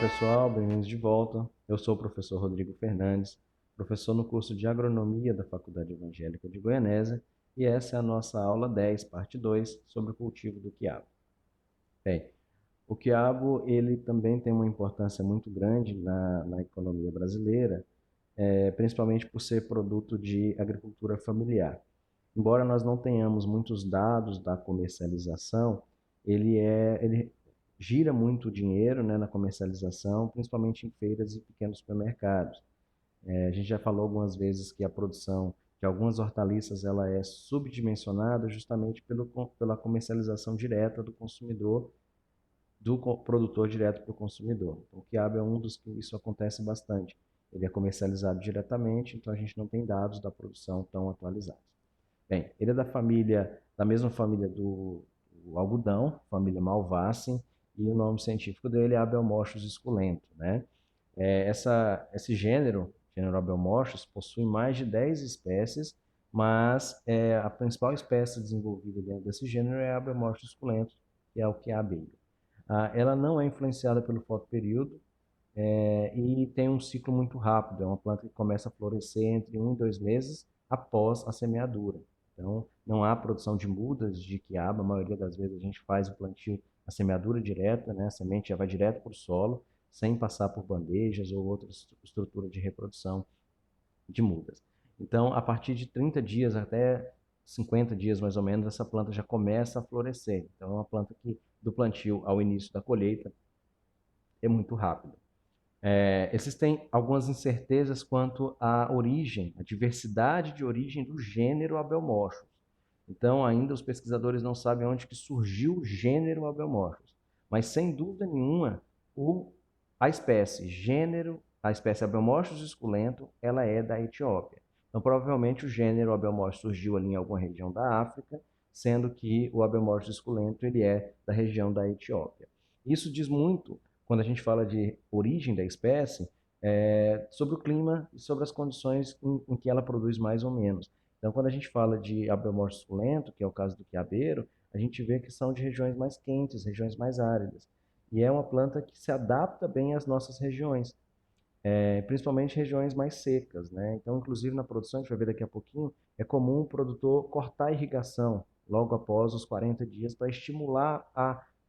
pessoal, bem-vindos de volta. Eu sou o professor Rodrigo Fernandes, professor no curso de Agronomia da Faculdade Evangélica de Goianésia, e essa é a nossa aula 10, parte 2, sobre o cultivo do quiabo. Bem, o quiabo ele também tem uma importância muito grande na economia brasileira, principalmente por ser produto de agricultura familiar. Embora nós não tenhamos muitos dados da comercialização, ele gira muito dinheiro, né, na comercialização, principalmente em feiras e pequenos supermercados. A gente já falou algumas vezes que a produção de algumas hortaliças ela é subdimensionada justamente pela comercialização direta do consumidor, produtor direto para o consumidor. Então, o quiabo é um dos que isso acontece bastante. Ele é comercializado diretamente, então a gente não tem dados da produção tão atualizados. Bem, ele é da mesma família do algodão, família Malvaceae, e o nome científico dele é Abelmoschus esculento, né? Esse gênero Abelmoschus, possui mais de 10 espécies, mas a principal espécie desenvolvida dentro desse gênero é a Abelmoschus esculento, que é o que é a abelha. Ela não é influenciada pelo fotoperíodo, e tem um ciclo muito rápido. É uma planta que começa a florescer entre 1 e 2 meses após a semeadura. Então, não há produção de mudas de quiabo. A maioria das vezes a gente faz o plantio, a semeadura direta, né? A semente já vai direto para o solo, sem passar por bandejas ou outra estrutura de reprodução de mudas. Então, a partir de 30 dias até 50 dias mais ou menos, essa planta já começa a florescer. Então, é uma planta que do plantio ao início da colheita é muito rápido. Existem algumas incertezas quanto à origem, à diversidade de origem do gênero Abelmoschus. Então, ainda os pesquisadores não sabem onde que surgiu o gênero Abelmoschus. Mas, sem dúvida nenhuma, a espécie Abelmoschus esculento, ela é da Etiópia. Então, provavelmente, o gênero Abelmoschus surgiu ali em alguma região da África, sendo que o Abelmoschus esculento ele é da região da Etiópia. Isso diz muito, quando a gente fala de origem da espécie, sobre o clima e sobre as condições em que ela produz mais ou menos. Então, quando a gente fala de Abelmoschus esculento, que é o caso do quiabeiro, a gente vê que são de regiões mais quentes, regiões mais áridas. E é uma planta que se adapta bem às nossas regiões, principalmente regiões mais secas, né? Então, inclusive na produção, a gente vai ver daqui a pouquinho, é comum o produtor cortar a irrigação logo após os 40 dias para estimular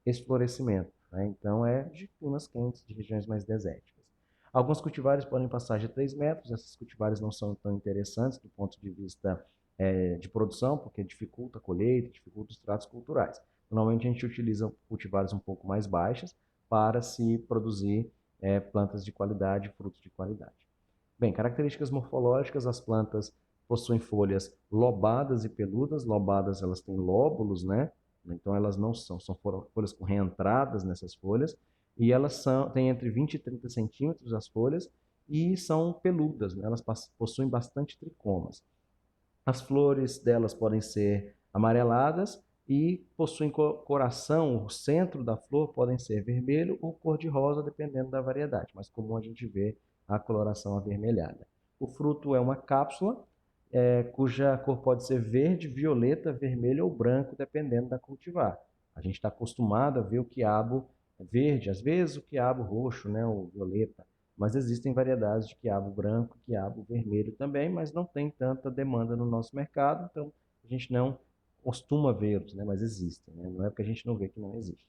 esse florescimento, né? Então, é de climas quentes, de regiões mais desérticas. Alguns cultivares podem passar de 3 metros, essas cultivares não são tão interessantes do ponto de vista de produção, porque dificulta a colheita, dificulta os tratos culturais. Normalmente a gente utiliza cultivares um pouco mais baixas para se produzir plantas de qualidade, frutos de qualidade. Bem, características morfológicas, as plantas possuem folhas lobadas e peludas. Lobadas, elas têm lóbulos, né? Então elas não são folhas com reentradas nessas folhas, e elas têm entre 20 e 30 centímetros as folhas, e são peludas, né? Elas possuem bastante tricomas. As flores delas podem ser amareladas e possuem coração, o centro da flor podem ser vermelho ou cor-de-rosa, dependendo da variedade, mas comum a gente ver a coloração avermelhada. O fruto é uma cápsula, cuja cor pode ser verde, violeta, vermelho ou branco, dependendo da cultivar. A gente está acostumado a ver o quiabo verde, às vezes o quiabo roxo, né, ou violeta, mas existem variedades de quiabo branco, quiabo vermelho também, mas não tem tanta demanda no nosso mercado, então a gente não costuma vê-los, né, mas existem, né? Não é porque a gente não vê que não existe.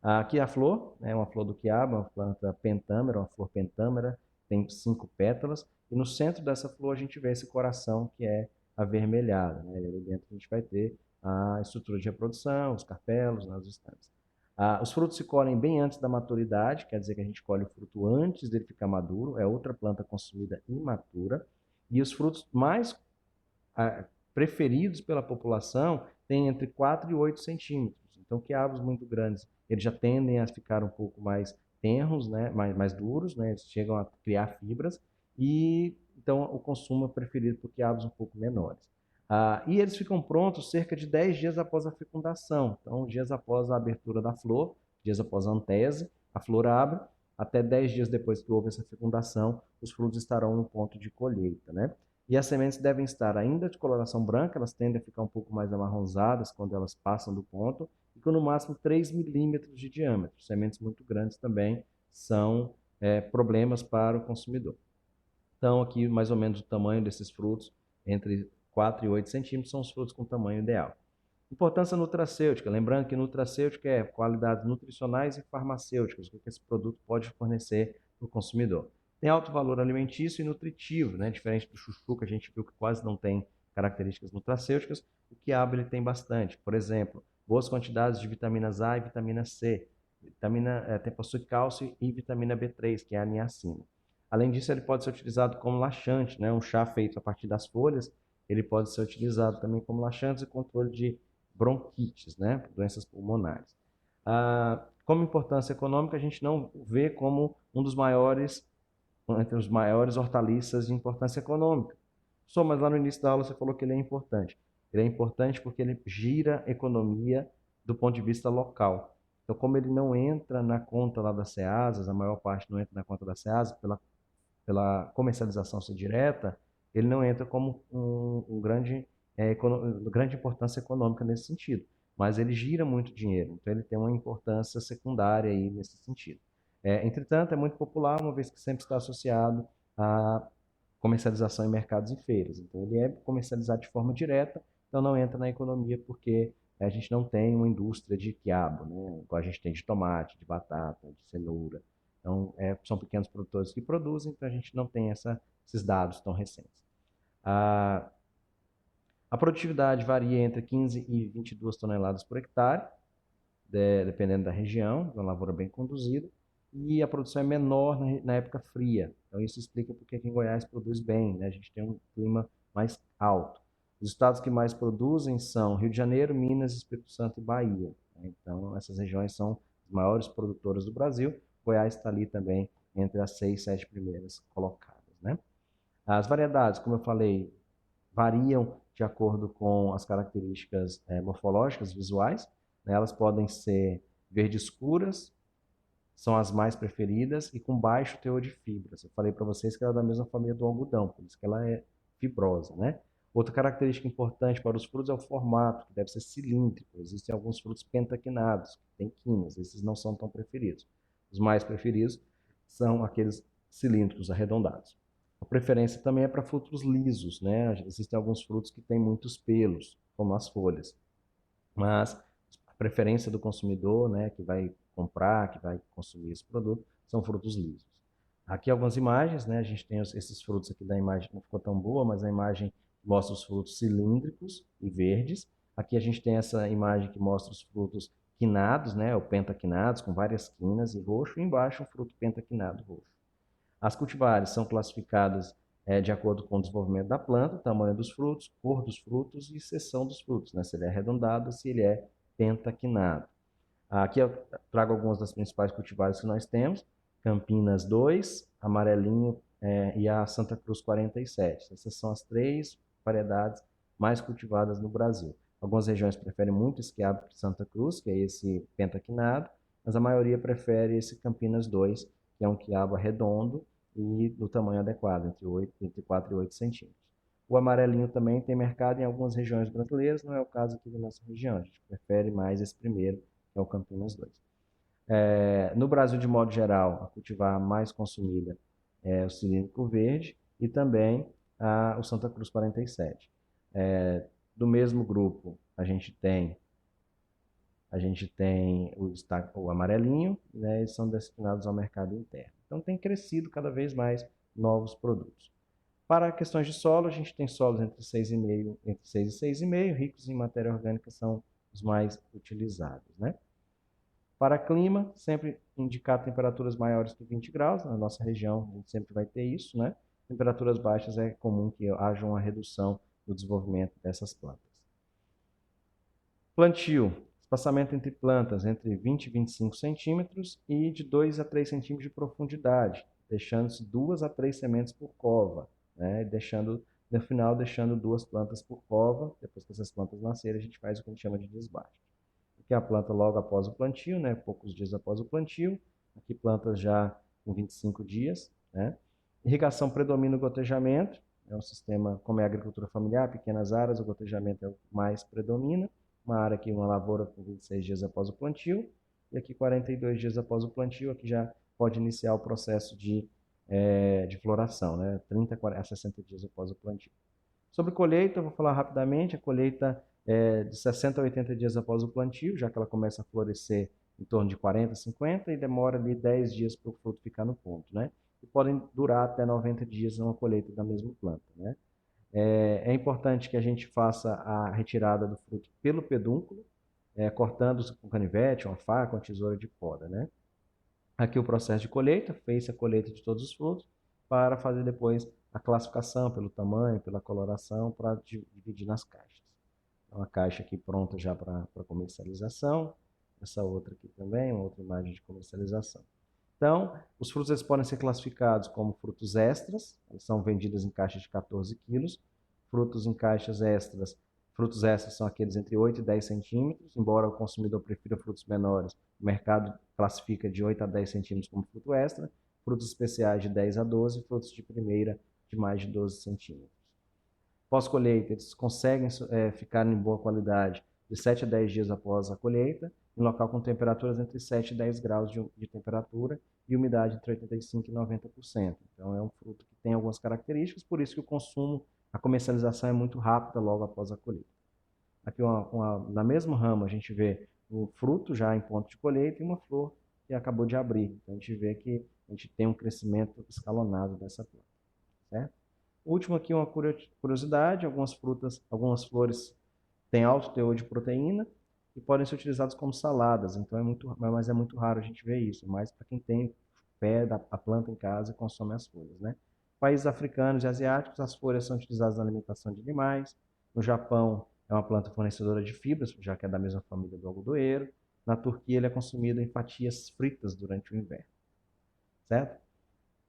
Aqui a flor, é uma flor do quiabo, uma planta pentâmera, uma flor pentâmera, tem 5 pétalas, e no centro dessa flor a gente vê esse coração que é avermelhado, né? E ali dentro a gente vai ter a estrutura de reprodução, os carpelos, né, os estames. Os frutos se colhem bem antes da maturidade, quer dizer que a gente colhe o fruto antes dele ficar maduro, é outra planta consumida imatura, e os frutos mais preferidos pela população têm entre 4 e 8 centímetros. Então, quiabos muito grandes, eles já tendem a ficar um pouco mais tenros, né, mais duros, né, eles chegam a criar fibras, e então o consumo é preferido por quiabos um pouco menores. E eles ficam prontos cerca de 10 dias após a fecundação. Então, dias após a abertura da flor, dias após a antese, a flor abre, até 10 dias depois que houve essa fecundação, os frutos estarão no ponto de colheita, né? E as sementes devem estar ainda de coloração branca, elas tendem a ficar um pouco mais amarronzadas quando elas passam do ponto, e com no máximo 3 milímetros de diâmetro. Sementes muito grandes também são problemas para o consumidor. Então, aqui mais ou menos o tamanho desses frutos, entre 4 e 8 centímetros, são os frutos com tamanho ideal. Importância nutracêutica, lembrando que nutracêutica é qualidades nutricionais e farmacêuticas, o que esse produto pode fornecer para o consumidor. Tem alto valor alimentício e nutritivo, né? Diferente do chuchu, que a gente viu que quase não tem características nutracêuticas, o quiabo ele tem bastante. Por exemplo, boas quantidades de vitaminas A e vitamina C. Possui cálcio e vitamina B3, que é a niacina. Além disso, ele pode ser utilizado como laxante, né? Um chá feito a partir das folhas, ele pode ser utilizado também como laxante e controle de bronquites, né? Doenças pulmonares. Como importância econômica, a gente não vê como entre os maiores hortaliças de importância econômica. Mas lá no início da aula você falou que ele é importante. Ele é importante porque ele gira economia do ponto de vista local. Então, como ele não entra na conta lá das CEASAs, a maior parte não entra na conta das CEASAs pela comercialização ser direta, ele não entra como grande importância econômica nesse sentido. Mas ele gira muito dinheiro, então ele tem uma importância secundária aí nesse sentido. Entretanto, é muito popular, uma vez que sempre está associado à comercialização em mercados e feiras. Então, ele é comercializado de forma direta, então não entra na economia porque a gente não tem uma indústria de quiabo, né? Igual a gente tem de tomate, de batata, de cenoura. Então, são pequenos produtores que produzem, então a gente não tem esses dados tão recentes. A produtividade varia entre 15 e 22 toneladas por hectare, dependendo da região, uma lavoura bem conduzida, e a produção é menor na época fria. Então, isso explica porque aqui em Goiás produz bem, né? A gente tem um clima mais alto. Os estados que mais produzem são Rio de Janeiro, Minas, Espírito Santo e Bahia, né? Então, essas regiões são as maiores produtoras do Brasil. Goiás está ali também entre as 6, 7 primeiras colocadas, né? As variedades, como eu falei, variam de acordo com as características morfológicas, visuais, né? Elas podem ser verde escuras, são as mais preferidas, e com baixo teor de fibras. Eu falei para vocês que ela é da mesma família do algodão, por isso que ela é fibrosa, né? Outra característica importante para os frutos é o formato, que deve ser cilíndrico. Existem alguns frutos pentaquinados, que têm quinas, esses não são tão preferidos. Os mais preferidos são aqueles cilíndricos arredondados. A preferência também é para frutos lisos, né? Existem alguns frutos que têm muitos pelos, como as folhas. Mas a preferência do consumidor, né, que vai comprar, que vai consumir esse produto, são frutos lisos. Aqui algumas imagens, né? A gente tem esses frutos aqui da imagem, não ficou tão boa, mas a imagem mostra os frutos cilíndricos e verdes. Aqui a gente tem essa imagem que mostra os frutos quinados, né, ou pentaquinados, com várias quinas e roxo, e embaixo um fruto pentaquinado roxo. As cultivares são classificadas de acordo com o desenvolvimento da planta, tamanho dos frutos, cor dos frutos e seção dos frutos, né? Se ele é arredondado, se ele é pentaquinado. Aqui eu trago algumas das principais cultivares que nós temos: Campinas 2, Amarelinho e a Santa Cruz 47. Essas são as 3 variedades mais cultivadas no Brasil. Algumas regiões preferem muito esse quiabo Santa Cruz, que é esse pentaquinado, mas a maioria prefere esse Campinas 2, que é um quiabo redondo e do tamanho adequado, entre 4 e 8 centímetros. O amarelinho também tem mercado em algumas regiões brasileiras, não é o caso aqui da nossa região. A gente prefere mais esse primeiro, que é o Campinas 2. No Brasil, de modo geral, a cultivar mais consumida é o cilíndrico verde e também o Santa Cruz 47. Do mesmo grupo, a gente tem o amarelinho, né, e são destinados ao mercado interno. Então, tem crescido cada vez mais novos produtos. Para questões de solo, a gente tem solos entre 6,5, entre 6 e 6,5, ricos em matéria orgânica são os mais utilizados, né? Para clima, sempre indicar temperaturas maiores que 20 graus, na nossa região a gente sempre vai ter isso, né? Temperaturas baixas é comum que haja uma redução do desenvolvimento dessas plantas. Plantio, espaçamento entre plantas entre 20 e 25 centímetros e de 2 a 3 centímetros de profundidade, deixando-se 2 a 3 sementes por cova, né? No final, deixando 2 plantas por cova. Depois que essas plantas nascerem, a gente faz o que a gente chama de desbaste. Aqui a planta logo após o plantio, né? Poucos dias após o plantio. Aqui plantas já com 25 dias, né? Irrigação predomina o gotejamento, é um sistema, como é a agricultura familiar, pequenas áreas, o gotejamento é o que mais predomina. Uma área aqui, uma lavoura com 26 dias após o plantio, e aqui 42 dias após o plantio, aqui já pode iniciar o processo de floração, né? 30 a 60 dias após o plantio. Sobre colheita, eu vou falar rapidamente. A colheita é de 60 a 80 dias após o plantio, já que ela começa a florescer em torno de 40, 50 e demora ali 10 dias para o fruto ficar no ponto, né? E podem durar até 90 dias numa colheita da mesma planta, né? É importante que a gente faça a retirada do fruto pelo pedúnculo, cortando com canivete, uma faca, uma tesoura de poda, né? Aqui o processo de colheita, fez a colheita de todos os frutos, para fazer depois a classificação pelo tamanho, pela coloração, para dividir nas caixas. Então, a caixa aqui pronta já para comercialização, essa outra aqui também, uma outra imagem de comercialização. Então, os frutos eles podem ser classificados como frutos extras, eles são vendidos em caixas de 14 quilos. Frutos em caixas extras, frutos extras são aqueles entre 8 e 10 centímetros, embora o consumidor prefira frutos menores, o mercado classifica de 8 a 10 centímetros como fruto extra, frutos especiais de 10 a 12, frutos de primeira de mais de 12 centímetros. Pós-colheita, eles conseguem ficar em boa qualidade de 7 a 10 dias após a colheita, em local com temperaturas entre 7 e 10 graus de temperatura e umidade entre 85% e 90%. Então, é um fruto que tem algumas características, por isso que o consumo, a comercialização é muito rápida logo após a colheita. Aqui, na mesma rama, a gente vê o fruto já em ponto de colheita e uma flor que acabou de abrir. Então, a gente vê que a gente tem um crescimento escalonado dessa planta, certo? Último aqui, uma curiosidade, algumas frutas, algumas flores têm alto teor de proteína e podem ser utilizadas como saladas, então mas é muito raro a gente ver isso, mas para quem tem pé da planta em casa e consome as folhas, né? Países africanos e asiáticos, as folhas são utilizadas na alimentação de animais. No Japão, é uma planta fornecedora de fibras, já que é da mesma família do algodoeiro. Na Turquia, ele é consumido em fatias fritas durante o inverno, certo?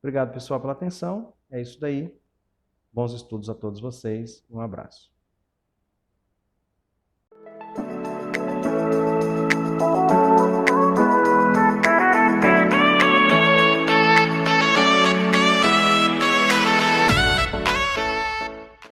Obrigado, pessoal, pela atenção. É isso daí. Bons estudos a todos vocês. Um abraço.